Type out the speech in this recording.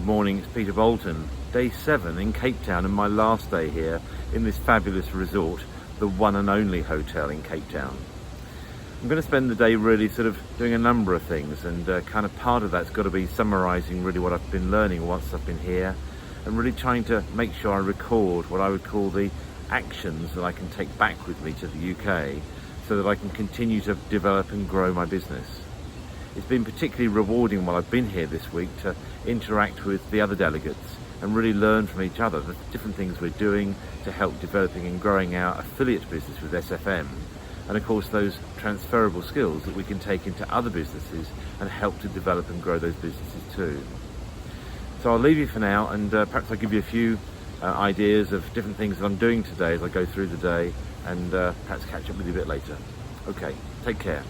morning, it's Peter Boulton. Day 7 in Cape Town and my last day here in this fabulous resort, the One and Only Hotel in Cape Town. I'm going to spend the day really sort of doing a number of things, and kind of part of that's got to be summarising really what I've been learning once I've been here, and really trying to make sure I record what I would call the actions that I can take back with me to the UK so that I can continue to develop and grow my business. It's been particularly rewarding while I've been here this week to interact with the other delegates and really learn from each other the different things we're doing to help developing and growing our affiliate business with SFM, and of course those transferable skills that we can take into other businesses and help to develop and grow those businesses too. So I'll leave you for now, and perhaps I'll give you a few ideas of different things that I'm doing today as I go through the day, and perhaps catch up with you a bit later. Okay, take care.